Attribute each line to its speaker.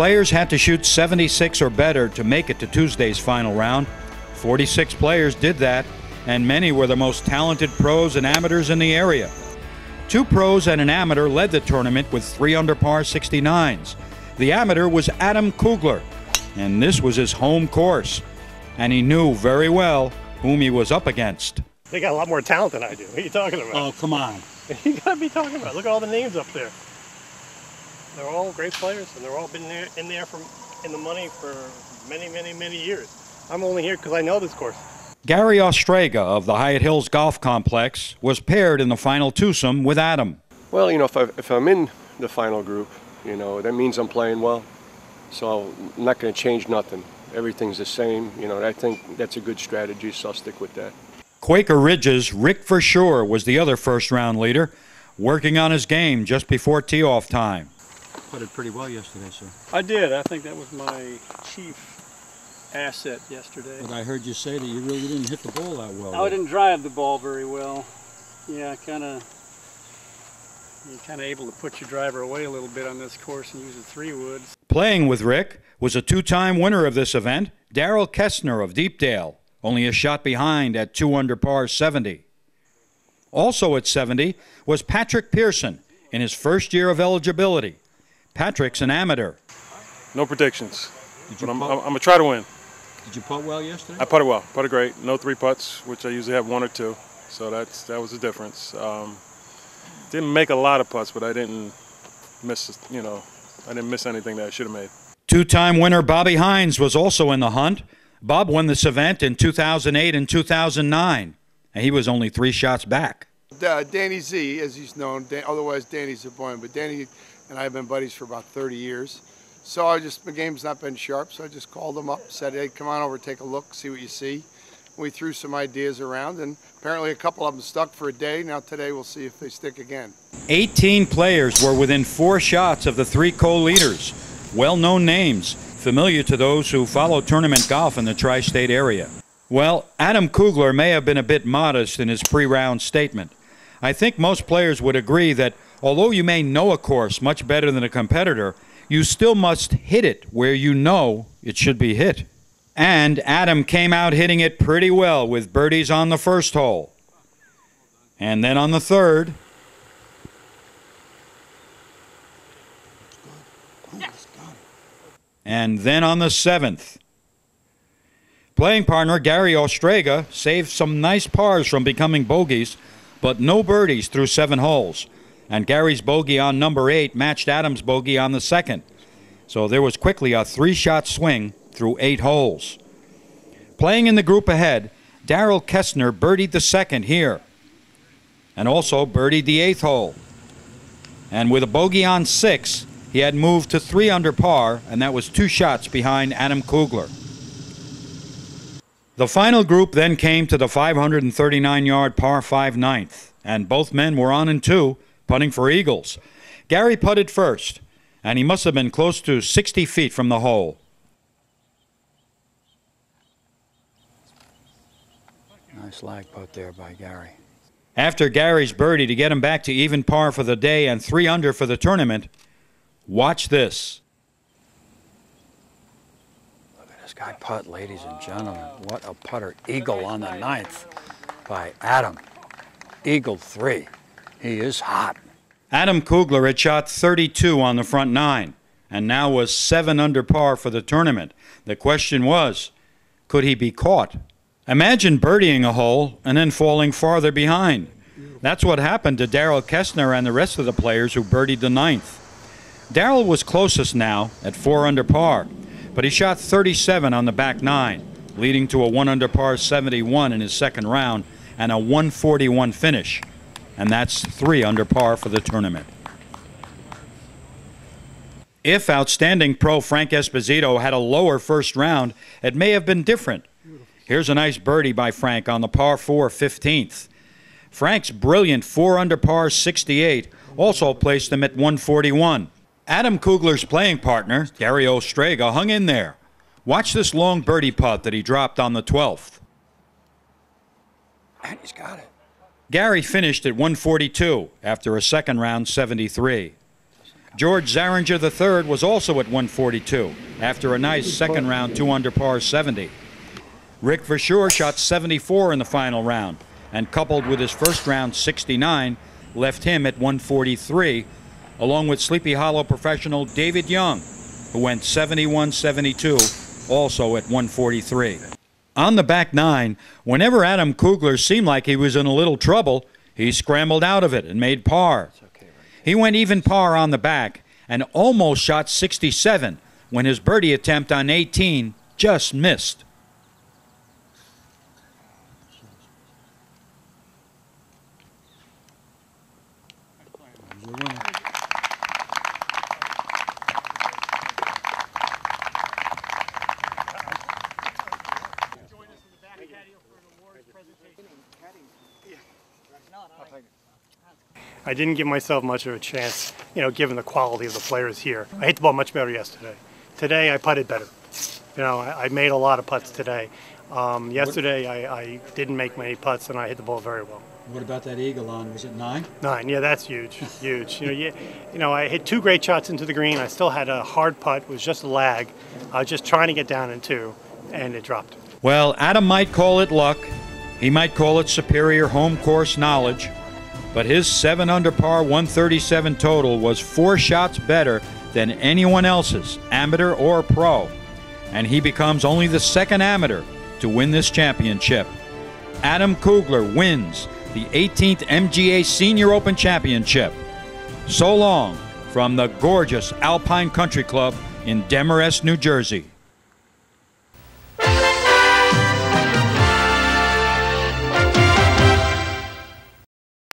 Speaker 1: Players had to shoot 76 or better to make it to Tuesday's final round. 46 players did that, and many were the most talented pros and amateurs in the area. 2 pros and an amateur led the tournament with 3 under par 69s. The amateur was Adam Kugler, and this was his home course, and he knew very well whom he was up against.
Speaker 2: They got a lot more talent than I do. What are you talking about?
Speaker 1: Oh, come on.
Speaker 2: You gotta be talking about. Look at all the names up there. They're all great players, and they're all been there in the money for many years. I'm only here because I know this course.
Speaker 1: Gary Ostrega of the Hyatt Hills Golf Complex was paired in the final twosome with Adam.
Speaker 3: Well, you know, if I'm in the final group, you know, that means I'm playing well. So I'm not going to change nothing. Everything's the same. You know, I think that's a good strategy, so I'll stick with that.
Speaker 1: Quaker Ridge's Rick Verschure was the other first-round leader, working on his game just before tee-off time.
Speaker 4: Putted pretty well yesterday, sir.
Speaker 2: I did. I think that was my chief asset yesterday.
Speaker 4: But I heard you say that you really didn't hit the ball that well.
Speaker 2: I didn't drive the ball very well. Yeah, you're kind of able to put your driver away a little bit on this course and use the 3-woods.
Speaker 1: Playing with Rick was a 2-time winner of this event, Darrell Kestner of Deepdale, only a shot behind at 2 under par 70. Also at 70 was Patrick Pearson in his first year of eligibility. Patrick's an amateur.
Speaker 5: No predictions, but I'm going to try to win.
Speaker 4: Did you putt well yesterday?
Speaker 5: I putted well, putted great. No 3 putts, which I usually have 1 or 2, so that was the difference. Didn't make a lot of putts, but I didn't miss, I didn't miss anything that I should have made. 2-time
Speaker 1: winner Bobby Hines was also in the hunt. Bob won this event in 2008 and 2009, and he was only 3 shots back.
Speaker 6: Danny Z, as he's known, otherwise Danny Zaboyan, but Danny and I have been buddies for about 30 years. So my game's not been sharp, so I just called him up, said, hey, come on over, take a look, see what you see. We threw some ideas around, and apparently a couple of them stuck for a day. Now today we'll see if they stick again.
Speaker 1: 18 players were within 4 shots of the 3 co-leaders. Well-known names, familiar to those who follow tournament golf in the tri-state area. Well, Adam Kugler may have been a bit modest in his pre-round statement. I think most players would agree that although you may know a course much better than a competitor, you still must hit it where you know it should be hit. And Adam came out hitting it pretty well with birdies on the first hole. And then on the third. And then on the 7th. Playing partner Gary Ostrega saved some nice pars from becoming bogeys, but no birdies through 7 holes. And Gary's bogey on number 8 matched Adam's bogey on the 2nd. So there was quickly a 3-shot swing through 8 holes. Playing in the group ahead, Darrell Kestner birdied the 2nd here, and also birdied the 8th hole. And with a bogey on 6, he had moved to 3 under par, and that was 2 shots behind Adam Kugler. The final group then came to the 539-yard par 5 9th, and both men were on in 2, putting for eagles. Gary putted first, and he must have been close to 60 feet from the hole.
Speaker 4: Nice lag putt there by Gary.
Speaker 1: After Gary's birdie to get him back to even par for the day and 3 under for the tournament, watch this.
Speaker 4: Look at this guy putt, ladies and gentlemen. What a putter. Eagle on the 9th by Adam. Eagle 3. He is hot.
Speaker 1: Adam Kugler had shot 32 on the front 9 and now was 7 under par for the tournament. The question was, could he be caught? Imagine birdieing a hole and then falling farther behind. That's what happened to Darrell Kestner and the rest of the players who birdied the 9th. Darrell was closest now at 4 under par, but he shot 37 on the back 9, leading to a 1 under par 71 in his 2nd round and a 141 finish. And that's 3 under par for the tournament. If outstanding pro Frank Esposito had a lower first round, it may have been different. Here's a nice birdie by Frank on the par 4 15th. Frank's brilliant 4 under par 68 also placed him at 141. Adam Kugler's playing partner, Gary Ostrega, hung in there. Watch this long birdie putt that he dropped on the 12th.
Speaker 4: And he's got it.
Speaker 1: Gary finished at 142 after a 2nd round 73. George Zaringer III was also at 142 after a nice second round 2-under par 70. Rick Verschoor shot 74 in the final round, and coupled with his first round 69, left him at 143, along with Sleepy Hollow professional David Young, who went 71-72, also at 143. On the back nine, whenever Adam Kugler seemed like he was in a little trouble, he scrambled out of it and made par. He went even par on the back and almost shot 67 when his birdie attempt on 18 just missed.
Speaker 2: I didn't give myself much of a chance, you know, given the quality of the players here. I hit the ball much better yesterday. Today I putted better. You know, I made a lot of putts today. Yesterday I didn't make many putts and I hit the ball very well.
Speaker 1: What about that eagle on, was it 9?
Speaker 2: 9, yeah, that's huge, huge. You know, I hit 2 great shots into the green. I still had a hard putt, it was just a lag. I was just trying to get down in 2, and it dropped.
Speaker 1: Well, Adam might call it luck. He might call it superior home course knowledge. But his 7-under par 137 total was 4 shots better than anyone else's, amateur or pro. And he becomes only the second amateur to win this championship. Adam Kugler wins the 18th MGA Senior Open Championship. So long from the gorgeous Alpine Country Club in Demarest, New Jersey.